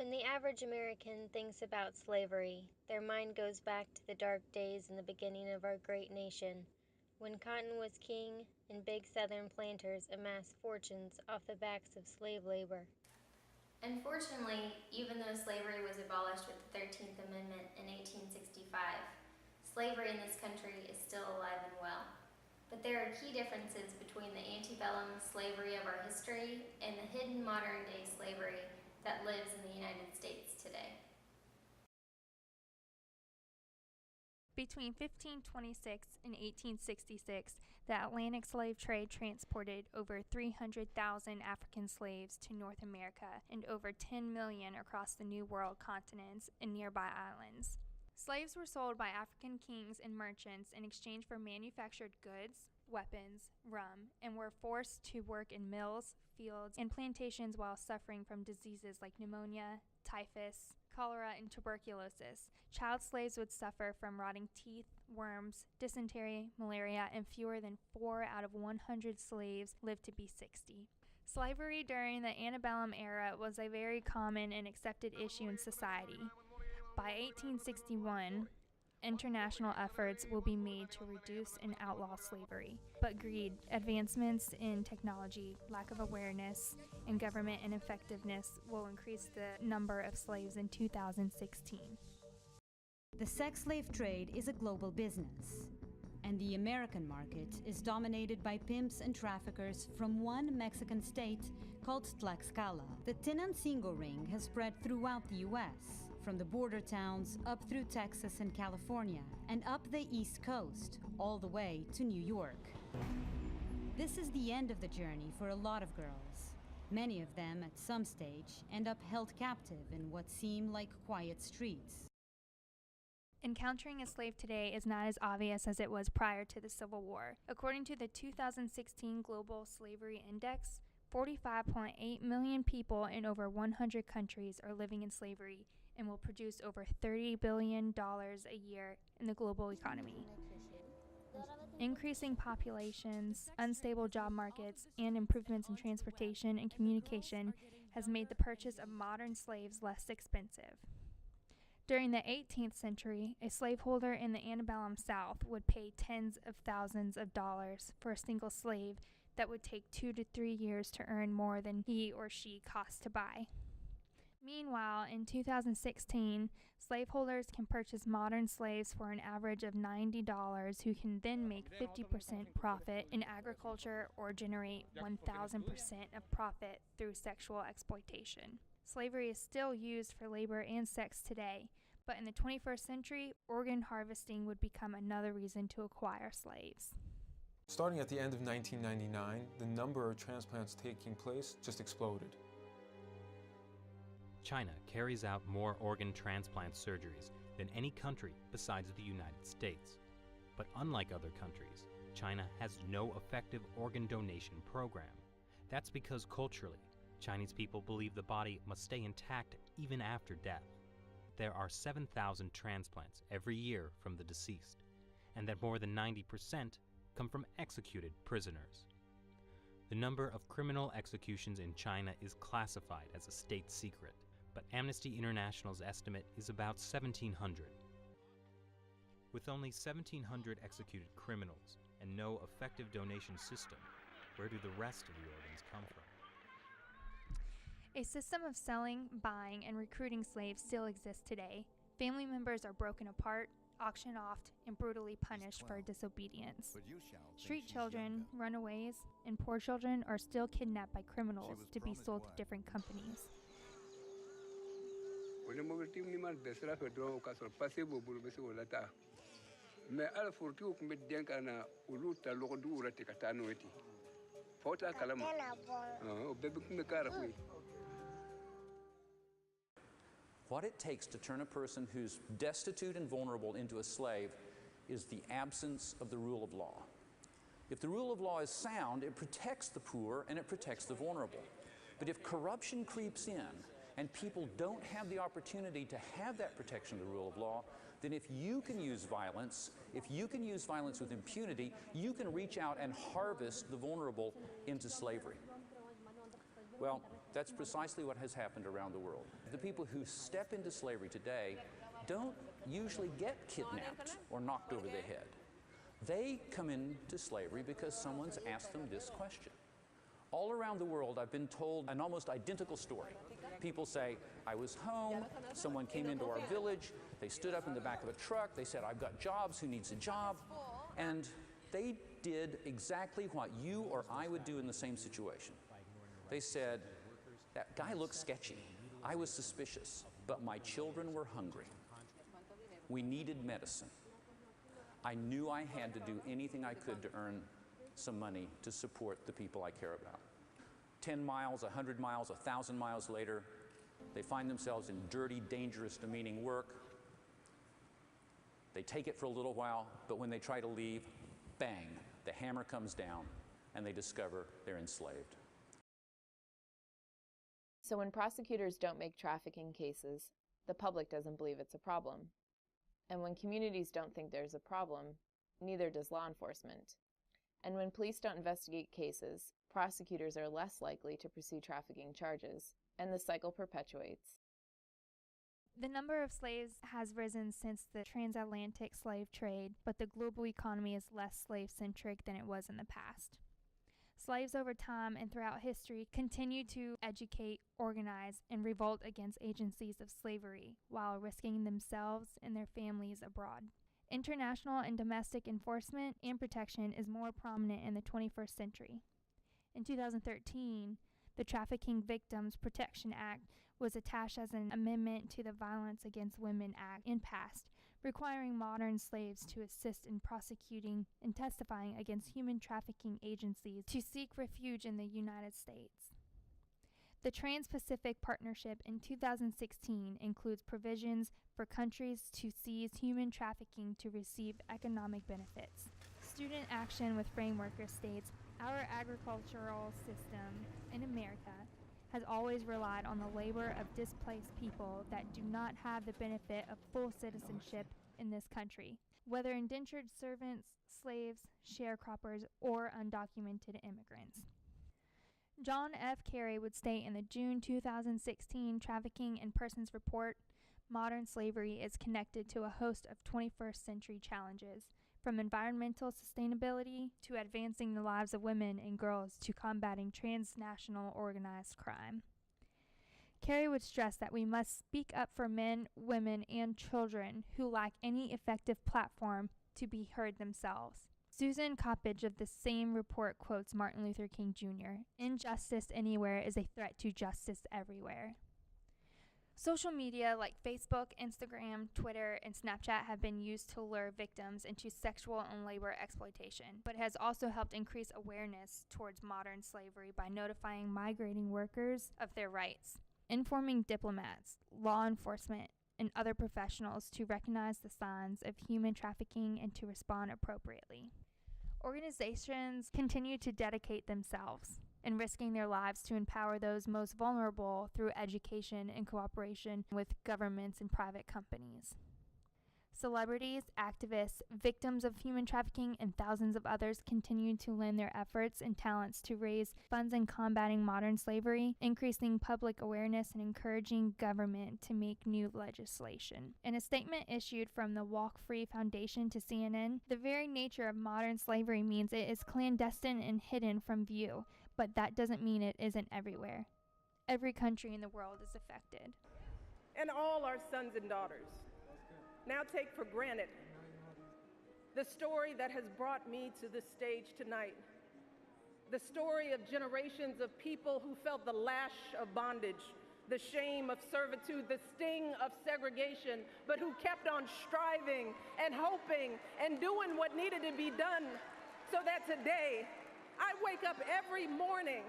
When the average American thinks about slavery, their mind goes back to the dark days in the beginning of our great nation, when cotton was king and big southern planters amassed fortunes off the backs of slave labor. Unfortunately, even though slavery was abolished with the 13th Amendment in 1865, slavery in this country is still alive and well. But there are key differences between the antebellum slavery of our history and the hidden modern-day slavery that lives in the United States today. Between 1526 and 1866, the Atlantic slave trade transported over 300,000 African slaves to North America and over 10 million across the New World continents and nearby islands. Slaves were sold by African kings and merchants in exchange for manufactured goods, weapons, rum, and were forced to work in mills, fields, and plantations while suffering from diseases like pneumonia, typhus, cholera, and tuberculosis. Child slaves would suffer from rotting teeth, worms, dysentery, malaria, and fewer than 4 out of 100 slaves lived to be 60. Slavery during the antebellum era was a very common and accepted issue in society. By 1861, international efforts will be made to reduce and outlaw slavery. But greed, advancements in technology, lack of awareness, and government ineffectiveness will increase the number of slaves in 2016. The sex slave trade is a global business, and the American market is dominated by pimps and traffickers from one Mexican state called Tlaxcala. The Tenancingo ring has spread throughout the U.S., from the border towns up through Texas and California, and up the East Coast, all the way to New York. This is the end of the journey for a lot of girls. Many of them, at some stage, end up held captive in what seem like quiet streets. Encountering a slave today is not as obvious as it was prior to the Civil War. According to the 2016 Global Slavery Index, 45.8 million people in over 100 countries are living in slavery and will produce over $30 billion a year in the global economy. Increasing populations, unstable job markets, and improvements in transportation and communication has made the purchase of modern slaves less expensive. During the 18th century, a slaveholder in the antebellum South would pay tens of thousands of dollars for a single slave that would take 2 to 3 years to earn more than he or she cost to buy. Meanwhile, in 2016, slaveholders can purchase modern slaves for an average of $90 who can then make 50% profit in agriculture or generate 1,000% of profit through sexual exploitation. Slavery is still used for labor and sex today, but in the 21st century, organ harvesting would become another reason to acquire slaves. Starting at the end of 1999, the number of transplants taking place just exploded. China carries out more organ transplant surgeries than any country besides the United States. But unlike other countries, China has no effective organ donation program. That's because culturally, Chinese people believe the body must stay intact even after death. There are 7,000 transplants every year from the deceased, and that more than 90% come from executed prisoners. The number of criminal executions in China is classified as a state secret, but Amnesty International's estimate is about 1,700. With only 1,700 executed criminals and no effective donation system, where do the rest of the organs come from? A system of selling, buying, and recruiting slaves still exists today. Family members are broken apart, auctioned off, and brutally punished for disobedience. Street children, runaways, and poor children are still kidnapped by criminals to be sold to different companies. What it takes to turn a person who's destitute and vulnerable into a slave is the absence of the rule of law. If the rule of law is sound, it protects the poor and it protects the vulnerable. But if corruption creeps in and people don't have the opportunity to have that protection of the rule of law, then if you can use violence with impunity, you can reach out and harvest the vulnerable into slavery. Well, that's precisely what has happened around the world. The people who step into slavery today don't usually get kidnapped or knocked over the head. They come into slavery because someone's asked them this question. All around the world, I've been told an almost identical story. People say, I was home, someone came into our village, they stood up in the back of a truck, they said, I've got jobs, who needs a job? And they did exactly what you or I would do in the same situation. They said, that guy looks sketchy. I was suspicious, but my children were hungry. We needed medicine. I knew I had to do anything I could to earn some money to support the people I care about. 10 miles, 100 miles, 1,000 miles later, they find themselves in dirty, dangerous, demeaning work. They take it for a little while, but when they try to leave, bang, the hammer comes down, and they discover they're enslaved. So when prosecutors don't make trafficking cases, the public doesn't believe it's a problem. And when communities don't think there's a problem, neither does law enforcement. And when police don't investigate cases, prosecutors are less likely to pursue trafficking charges, and the cycle perpetuates. The number of slaves has risen since the transatlantic slave trade, but the global economy is less slave-centric than it was in the past. Slaves over time and throughout history continue to educate, organize, and revolt against agencies of slavery while risking themselves and their families abroad. International and domestic enforcement and protection is more prominent in the 21st century. In 2013, the Trafficking Victims Protection Act was attached as an amendment to the Violence Against Women Act and passed, requiring modern slaves to assist in prosecuting and testifying against human trafficking agencies to seek refuge in the United States. The Trans-Pacific Partnership in 2016 includes provisions for countries to seize human trafficking to receive economic benefits. Student Action with Frameworker states, our agricultural system in America has always relied on the labor of displaced people that do not have the benefit of full citizenship in this country, whether indentured servants, slaves, sharecroppers, or undocumented immigrants. John F. Kerry would state in the June 2016 Trafficking in Persons Report, modern slavery is connected to a host of 21st century challenges, from environmental sustainability to advancing the lives of women and girls to combating transnational organized crime. Kerry would stress that we must speak up for men, women, and children who lack any effective platform to be heard themselves. Susan Coppage of the same report quotes Martin Luther King Jr., "Injustice anywhere is a threat to justice everywhere." Social media like Facebook, Instagram, Twitter, and Snapchat have been used to lure victims into sexual and labor exploitation, but has also helped increase awareness towards modern slavery by notifying migrating workers of their rights, informing diplomats, law enforcement, and other professionals to recognize the signs of human trafficking and to respond appropriately. Organizations continue to dedicate themselves and risking their lives to empower those most vulnerable through education and cooperation with governments and private companies. Celebrities, activists, victims of human trafficking, and thousands of others continue to lend their efforts and talents to raise funds in combating modern slavery, increasing public awareness, and encouraging government to make new legislation. In a statement issued from the Walk Free Foundation to CNN, the very nature of modern slavery means it is clandestine and hidden from view, but that doesn't mean it isn't everywhere. Every country in the world is affected. And all our sons and daughters now take for granted the story that has brought me to this stage tonight. The story of generations of people who felt the lash of bondage, the shame of servitude, the sting of segregation, but who kept on striving and hoping and doing what needed to be done so that today I wake up every morning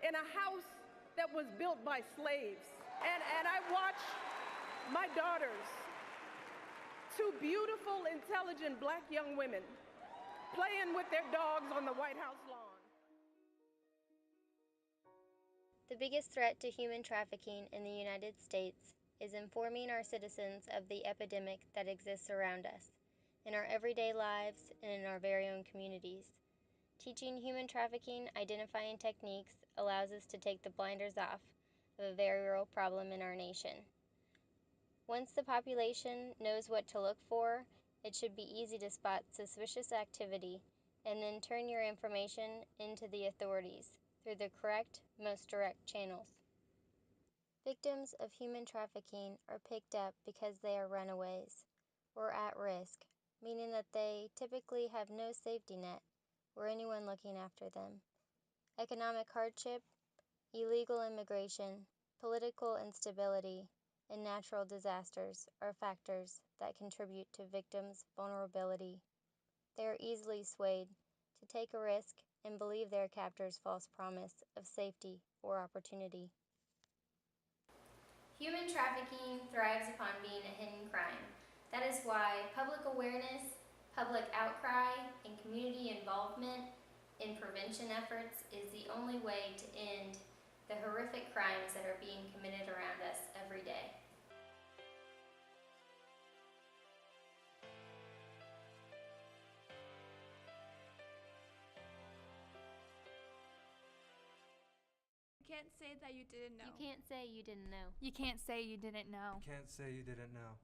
in a house that was built by slaves. And I watch my daughters, two beautiful, intelligent black young women, playing with their dogs on the White House lawn. The biggest threat to human trafficking in the United States is informing our citizens of the epidemic that exists around us, in our everyday lives and in our very own communities. Teaching human trafficking identifying techniques allows us to take the blinders off of a very real problem in our nation. Once the population knows what to look for, it should be easy to spot suspicious activity and then turn your information into the authorities through the correct, most direct channels. Victims of human trafficking are picked up because they are runaways or at risk, meaning that they typically have no safety net or anyone looking after them. Economic hardship, illegal immigration, political instability, and natural disasters are factors that contribute to victims' vulnerability. They are easily swayed to take a risk and believe their captor's false promise of safety or opportunity. Human trafficking thrives upon being a hidden crime. That is why public awareness, public outcry, and community involvement in prevention efforts is the only way to end the horrific crimes that are being committed around us every day. You can't say that you didn't know. You can't say you didn't know. You can't say you didn't know. You can't say you didn't know.